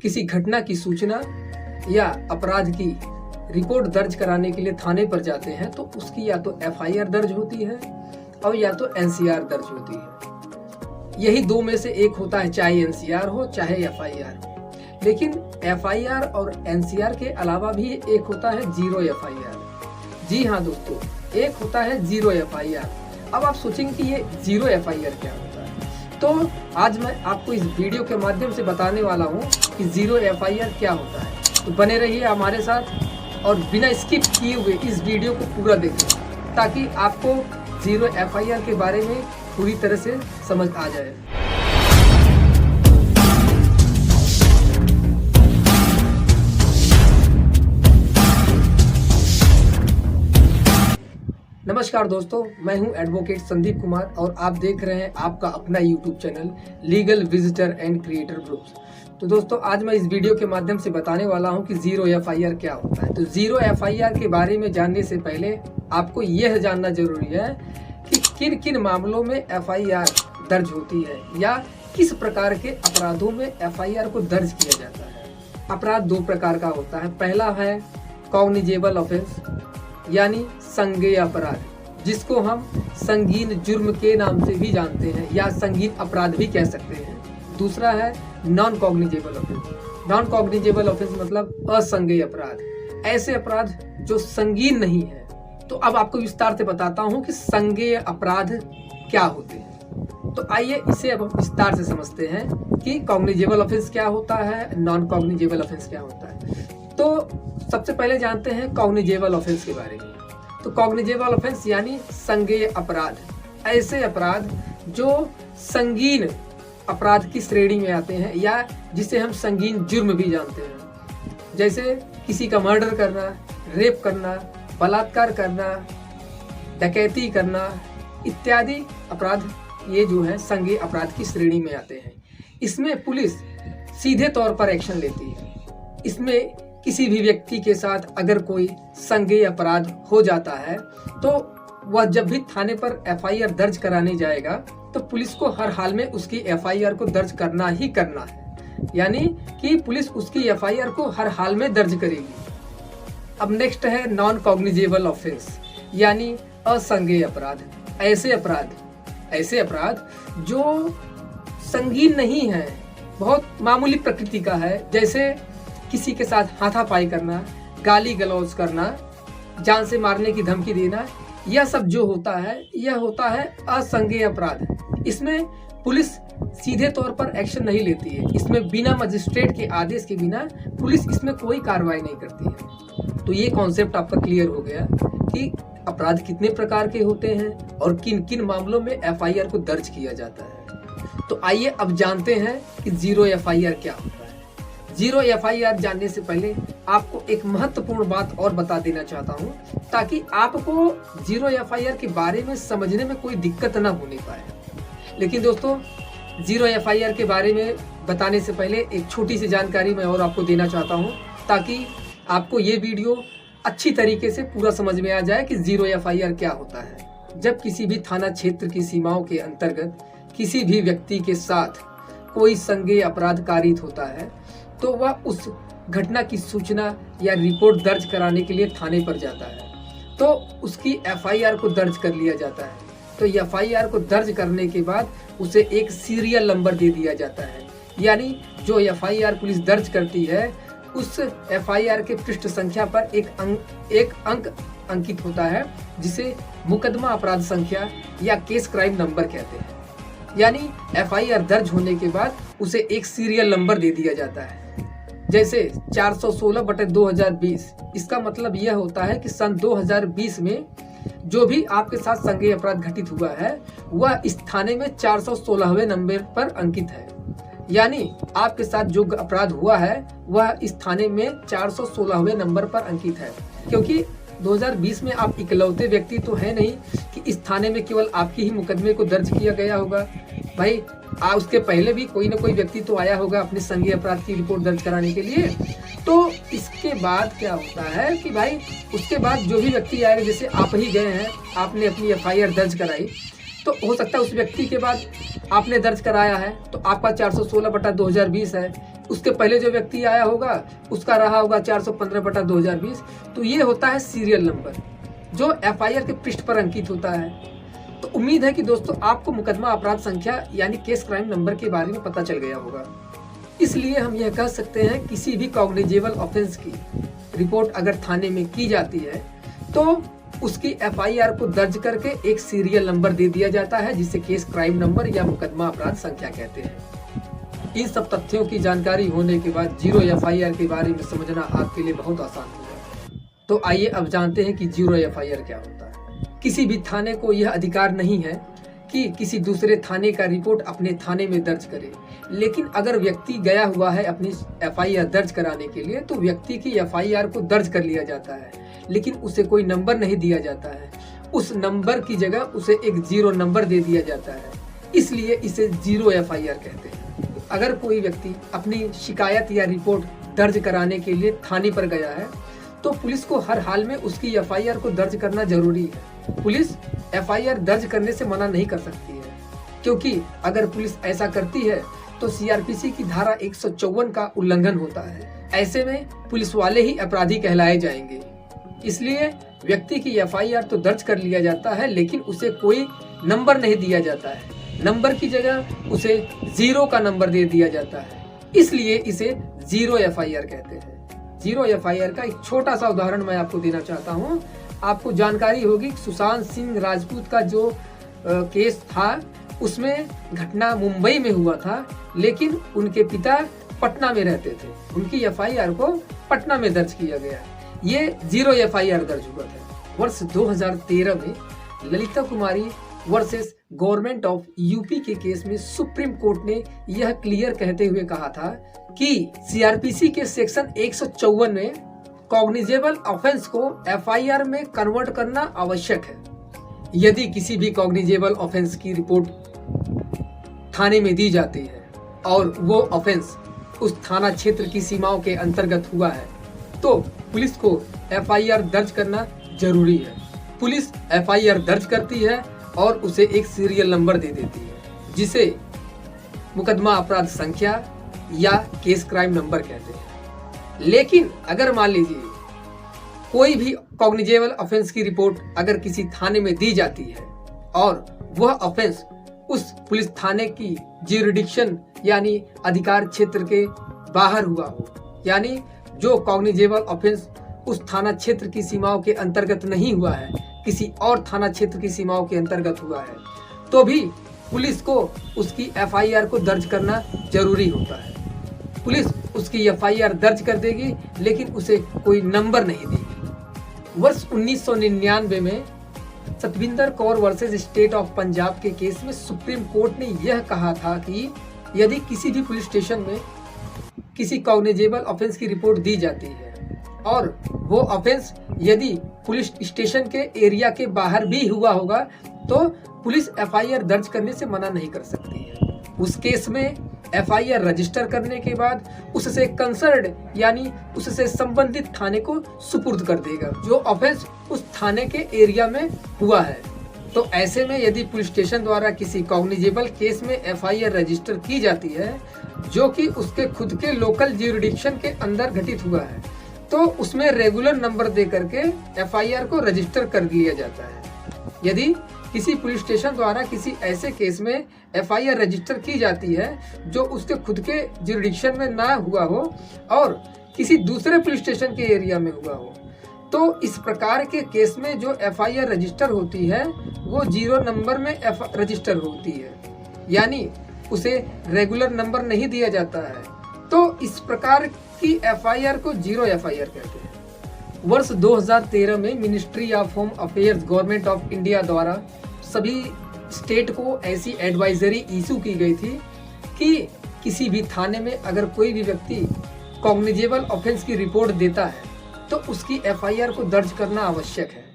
किसी घटना की सूचना या अपराध की रिपोर्ट दर्ज कराने के लिए थाने पर जाते हैं तो उसकी या तो एफआईआर दर्ज होती है और या तो एनसीआर दर्ज होती है। यही दो में से एक होता है, चाहे एनसीआर हो चाहे एफआईआर हो। लेकिन एफआईआर और एनसीआर के अलावा भी एक होता है जीरो एफआईआर। जी हाँ दोस्तों, एक होता है जीरो एफआईआर। अब आप सोचेंगे कि ये जीरो एफआईआर क्या होता है, तो आज मैं आपको इस वीडियो के माध्यम से बताने वाला हूँ कि जीरो एफआईआर क्या होता है। तो बने रहिए हमारे साथ और बिना स्किप किए हुए इस वीडियो को पूरा देखें ताकि आपको जीरो एफआईआर के बारे में पूरी तरह से समझ आ जाए। नमस्कार दोस्तों, मैं हूं एडवोकेट संदीप कुमार और आप देख रहे हैं आपका अपना YouTube channel legal visitor and creator groups. तो दोस्तों, आज मैं इस वीडियो के माध्यम से बताने वाला हूं कि जीरो एफआईआर क्या होता है। तो जीरो एफआईआर के बारे में जानने से पहले आपको यह जानना जरूरी है कि किन किन मामलों में एफआईआर दर्ज होती है या किस प्रकार के अपराधों में एफआईआर को दर्ज किया जाता है। अपराध दो प्रकार का होता है। पहला है कॉग्निजेबल ऑफेंस यानी संज्ञेय अपराध, जिसको हम संगीन जुर्म के नाम से भी जानते हैं या संगीन अपराध भी कह सकते हैं। दूसरा है non cognizable offence. Non cognizable offence मतलब असंज्ञेय अपराध, ऐसे अपराध जो संगीन नहीं है। तो अब आपको विस्तार से बताता हूं कि संज्ञेय अपराध क्या होते हैं। तो आइए इसे अब विस्तार से समझते हैं कि कॉग्निजेबल ऑफेंस क्या होता है, नॉन कॉग्निजेबल ऑफेंस क्या होता है। तो सबसे पहले जानते हैं कॉग्निजेबल ऑफेंस के बारे में। तो कॉग्निजेबल ऑफेंस यानी संज्ञेय अपराध, ऐसे अपराध जो संगीन अपराध की श्रेणी में आते हैं या जिसे हम संगीन जुर्म भी जानते हैं। जैसे किसी का मर्डर करना, रेप करना, बलात्कार करना, डकैती करना इत्यादि अपराध, ये जो है संज्ञेय अपराध की श्रेणी में आते हैं। इसमें पुलिस सीधे तौर पर एक्शन लेती है। इसमें किसी भी व्यक्ति के साथ अगर कोई संज्ञेय अपराध हो जाता है तो वह जब भी थाने पर एफआईआर दर्ज कराने जाएगा तो पुलिस को हर हाल में उसकी एफआईआर को दर्ज करना ही करना है, यानी कि पुलिस उसकी एफआईआर को हर हाल में दर्ज करेगी। अब नेक्स्ट है नॉन कॉग्निजेबल ऑफेंस यानी असंज्ञेय अपराध। ऐसे अपराध जो संगीन नहीं है, बहुत मामूली प्रकृति का है, जैसे किसी के साथ हाथापाई करना, गाली गलौज करना, जान से मारने की धमकी देना, यह सब जो होता है यह होता है असंज्ञेय अपराध। इसमें पुलिस सीधे तौर पर एक्शन नहीं लेती है। इसमें बिना मजिस्ट्रेट के आदेश के बिना पुलिस इसमें कोई कार्रवाई नहीं करती है। तो ये कॉन्सेप्ट आपका क्लियर हो गया कि अपराध कितने प्रकार के होते हैं और किन किन मामलों में एफआईआर को दर्ज किया जाता है। तो आइए अब जानते हैं कि जीरो एफआईआर क्या होता है। जीरो एफआईआर जानने से पहले आपको एक महत्वपूर्ण बात और बता देना चाहता हूं ताकि आपको जीरो एफआईआर के बारे में समझने में कोई दिक्कत ना होने पाए। लेकिन दोस्तों, जीरो एफआईआर के बारे में बताने से पहले एक छोटी सी जानकारी मैं और आपको देना चाहता हूं ताकि आपको ये वीडियो अच्छी तरीके से पूरा समझ में आ जाए कि जीरो एफआईआर क्या होता है। जब किसी भी थाना क्षेत्र की सीमाओं के अंतर्गत किसी भी व्यक्ति के साथ कोई संज्ञेय अपराध कारित होता है तो वह उस घटना की सूचना या रिपोर्ट दर्ज कराने के लिए थाने पर जाता है। तो उसकी एफआईआर को दर्ज कर लिया जाता है। तो एफआईआर को दर्ज करने के बाद उसे एक सीरियल नंबर दे दिया जाता है, यानी जो एफआईआर पुलिस दर्ज करती है उस एफआईआर के पृष्ठ संख्या पर एक अंक अंकित होता है, जिसे मुकदमा अपराध संख्या या केस क्राइम नंबर कहते हैं। यानी एफआईआर दर्ज होने के बाद उसे एक सीरियल नंबर दे दिया जाता है। जैसे 416/2020, इसका मतलब यह होता है कि सन 2020 में जो भी आपके साथ संज्ञेय अपराध घटित हुआ है वह इस थाने में 416वें नंबर पर अंकित है। यानी आपके साथ जो अपराध हुआ है वह इस थाने में 416वें नंबर पर अंकित है, क्योंकि 2020 में आप इकलौते व्यक्ति तो है नहीं कि इस थाने में केवल आपके ही मुकदमे को दर्ज किया गया होगा। भाई उसके पहले भी कोई ना कोई व्यक्ति तो आया होगा अपने संज्ञेय अपराध की रिपोर्ट दर्ज कराने के लिए। तो इसके बाद क्या होता है कि भाई उसके बाद जो भी व्यक्ति आएगा, जैसे आप ही गए हैं, आपने अपनी एफआईआर दर्ज कराई, तो हो सकता है उस व्यक्ति के बाद आपने दर्ज कराया है तो आपका 416/2020 है, उसके पहले जो व्यक्ति आया होगा उसका रहा होगा 415/2020। तो ये होता है सीरियल नंबर जो एफआईआर के पृष्ठ पर अंकित होता है। तो उम्मीद है कि दोस्तों आपको मुकदमा अपराध संख्या यानी केस क्राइम नंबर के बारे में पता चल गया होगा। इसलिए हम यह कह सकते हैं किसी भी कॉग्निजेबल ऑफेंस की रिपोर्ट अगर थाने में की जाती है तो उसकी एफआईआर को दर्ज करके एक सीरियल नंबर दे दिया जाता है जिसे केस क्राइम नंबर या मुकदमा अपराध संख्या कहते हैं। इन सब तथ्यों की जानकारी होने के बाद जीरो एफआईआर के बारे में समझना आपके लिए बहुत आसान हो जाएगा। तो आइए अब जानते हैं कि जीरो एफआईआर क्या होता है। किसी भी थाने को यह अधिकार नहीं है कि किसी दूसरे थाने का रिपोर्ट अपने थाने में दर्ज करे, लेकिन अगर व्यक्ति गया हुआ है अपनी एफआईआर दर्ज कराने के लिए तो व्यक्ति की एफआईआर को दर्ज कर लिया जाता है, लेकिन उसे कोई नंबर नहीं दिया जाता है। उस नंबर की जगह उसे एक जीरो नंबर दे दिया जाता है, इसलिए इसे जीरो एफआईआर कहते हैं। अगर कोई व्यक्ति अपनी शिकायत या रिपोर्ट दर्ज कराने के लिए थाने पर गया है तो पुलिस को हर हाल में उसकी एफआईआर को दर्ज करना जरूरी है। पुलिस एफआईआर दर्ज करने से मना नहीं कर सकती है, क्योंकि अगर पुलिस ऐसा करती है तो सीआरपीसी की धारा 154 का उल्लंघन होता है। ऐसे में पुलिस वाले ही अपराधी कहलाए जाएंगे। इसलिए व्यक्ति की एफआईआर तो दर्ज कर लिया जाता है, लेकिन उसे कोई नंबर नहीं दिया जाता है। नंबर की जगह उसे जीरो का नंबर दे दिया जाता है, इसलिए इसे जीरो एफआईआर कहते हैं। जीरो एफआईआर का एक छोटा सा उदाहरण मैं आपको देना चाहता हूँ। आपको जानकारी होगी सुशांत सिंह राजपूत का जो केस था उसमें घटना मुंबई में हुआ था, लेकिन उनके पिता पटना में रहते थे। उनकी एफआईआर को पटना में दर्ज किया गया। ये जीरो एफआईआर दर्ज हुआ था। वर्ष 2013 में ललिता कुमारी वर्सेस गवर्नमेंट ऑफ यूपी के केस में सुप्रीम कोर्ट ने यह क्लियर कहते हुए कहा था कि सीआरपीसी के सेक्शन 154 में कॉग्निजेबल ऑफेंस को एफआईआर में कन्वर्ट करना आवश्यक है। यदि किसी भी कॉग्निजेबल ऑफेंस की रिपोर्ट थाने में दी जाती है और वो ऑफेंस उस थाना क्षेत्र की सीमाओं के अंतर्गत हुआ है तो पुलिस को एफआईआर दर्ज करना जरूरी है। पुलिस एफआईआर दर्ज करती है और उसे एक सीरियल नंबर दे देती है जिसे मुकदमा अपराध संख्या या केस क्राइम नंबर कहते हैं। लेकिन अगर मान लीजिए कोई भी कॉग्निजेबल ऑफेंस की रिपोर्ट अगर किसी थाने में दी जाती है और वह ऑफेंस उस पुलिस थाने की ज्यूरिडिक्शन यानी अधिकार क्षेत्र के बाहर हुआ हो, यानी जो कॉग्निजेबल ऑफेंस उस थाना क्षेत्र की सीमाओं के अंतर्गत नहीं हुआ है, किसी और थाना क्षेत्र की सीमाओं के अंतर्गत हुआ है, तो भी पुलिस को उसकी एफआईआर को दर्ज करना जरूरी होता है। पुलिस उसकी एफआईआर दर्ज कर देगी, लेकिन उसे कोई नंबर नहीं देगी। वर्ष 1999 में Satwinder Kaur versus state of Punjab के केस में सुप्रीम कोर्ट ने यह कहा था कि यदि किसी भी पुलिस स्टेशन में किसी कॉग्निजेबल ऑफेंस की रिपोर्ट दी जाती है और वो ऑफेंस यदि पुलिस स्टेशन के एरिया के बाहर भी हुआ होगा तो पुलिस एफआईआर दर्ज करने से मना नहीं कर सकती है। उस केस में एफआईआर रजिस्टर करने के बाद उससे कंसर्न यानी उससे संबंधित थाने को सुपुर्द कर देगा जो ऑफेंस उस थाने के एरिया में हुआ है। तो ऐसे में यदि पुलिस स्टेशन द्वारा किसी कॉग्निजेबल केस में एफआईआर रजिस्टर की जाती है जो कि उसके खुद के लोकल ज्यूरिडिक्शन के अंदर घटित हुआ है तो उसमें रेगुलर नंबर दे करके एफआईआर को रजिस्टर कर लिया जाता है। यदि किसी पुलिस स्टेशन द्वारा किसी ऐसे केस में एफआईआर रजिस्टर की जाती है जो उसके खुद के ज्यूरिडिक्शन में ना हुआ हो और किसी दूसरे पुलिस स्टेशन के एरिया में हुआ हो तो इस प्रकार के केस में जो एफआईआर रजिस्टर होती है वो जीरो नंबर में रजिस्टर होती है, यानी उसे रेगुलर नंबर नहीं दिया जाता है। तो इस प्रकार की एफआईआर को जीरो एफआईआर कहते हैं। वर्ष 2013 में ministry of home affairs government of India द्वारा सभी स्टेट को ऐसी एडवाइजरी इशू की गई थी कि किसी भी थाने में अगर कोई भी व्यक्ति कॉग्निजेबल ऑफेंस की रिपोर्ट देता है तो उसकी एफआईआर को दर्ज करना आवश्यक है।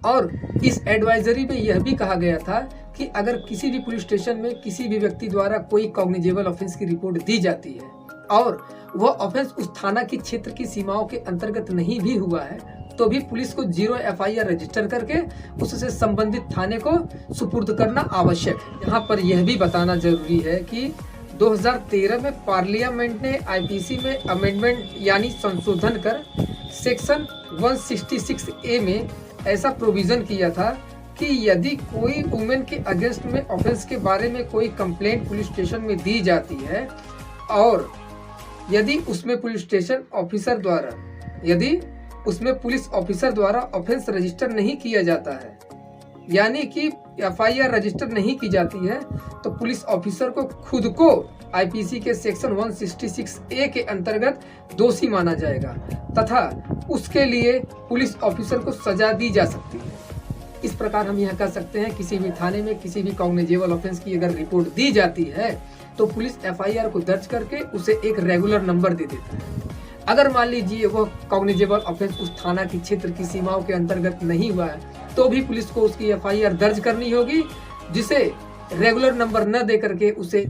और इस एडवाइजरी में यह भी कहा गया था कि अगर किसी भी पुलिस स्टेशन में किसी भी व्यक्ति द्वारा कोई कॉग्निजेबल ऑफेंस की रिपोर्ट दी जाती है और वह ऑफेंस उस थाना की क्षेत्र की सीमाओं के अंतर्गत नहीं भी हुआ है तो भी पुलिस को जीरो एफआईआर रजिस्टर करके उससे संबंधित थाने को सुपुर्द करना आवश्यक है। यहाँ पर यह भी बताना जरूरी है कि 2013 में पार्लियामेंट ने आईपीसी में अमेंडमेंट यानी संशोधन कर सेक्शन 166A में ऐसा प्रोविजन किया था कि यदि कोई वुमेन के अगेंस्ट में ऑफेंस के बारे में कोई कंप्लेंट पुलिस स्टेशन में दी जाती है और यदि उसमें पुलिस ऑफिसर द्वारा ऑफेंस रजिस्टर नहीं किया जाता है, यानी कि एफआईआर रजिस्टर नहीं की जाती है, तो पुलिस ऑफिसर को खुद को आईपीसी के सेक्शन 166A के अंतर्गत दोषी माना जाएगा तथा उसके लिए पुलिस ऑफिसर को सजा दी जा सकती है। इस प्रकार हम यह कह सकते हैं, किसी भी थाने में किसी भी कॉग्निजेबल ऑफेंस की अगर रिपोर्ट दी जाती है तो पुलिस एफआईआर को दर्ज करके उसे एक रेगुलर नंबर दे देता है। अगर मान लीजिए वह कॉग्निजेबल ऑफेंस उस थाना की क्षेत्र की सीमाओं के अंतर्गत नहीं हुआ है, तो भी पुलिस को उसकी एफआईआर दर्ज करनी होगी, जिसे रेगुलर नंबर न दे करके उसे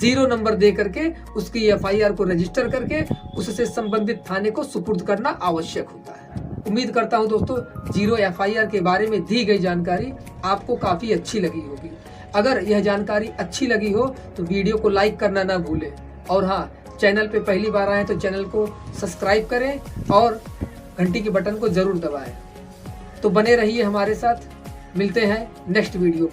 0 नंबर दे करके उसकी एफआईआर को रजिस्टर करके उससे संबंधित थाने को सुपुर्द करना आवश्यक होता है। उम्मीद करता हूं दोस्तों 0 एफआईआर के बारे में दी गई जानकारी आपको काफी अच्छी लगी होगी। अगर यह जानकारी अच्छी लगी हो तो वीडियो को लाइक करना ना भूलें और हाँ, चैनल पे पहली बार आए तो चैनल को सब्सक्राइब करें और घंटी के बटन को जरूर दबाएं। तो बने रहिए हमारे साथ, मिलते हैं नेक्स्ट वीडियो।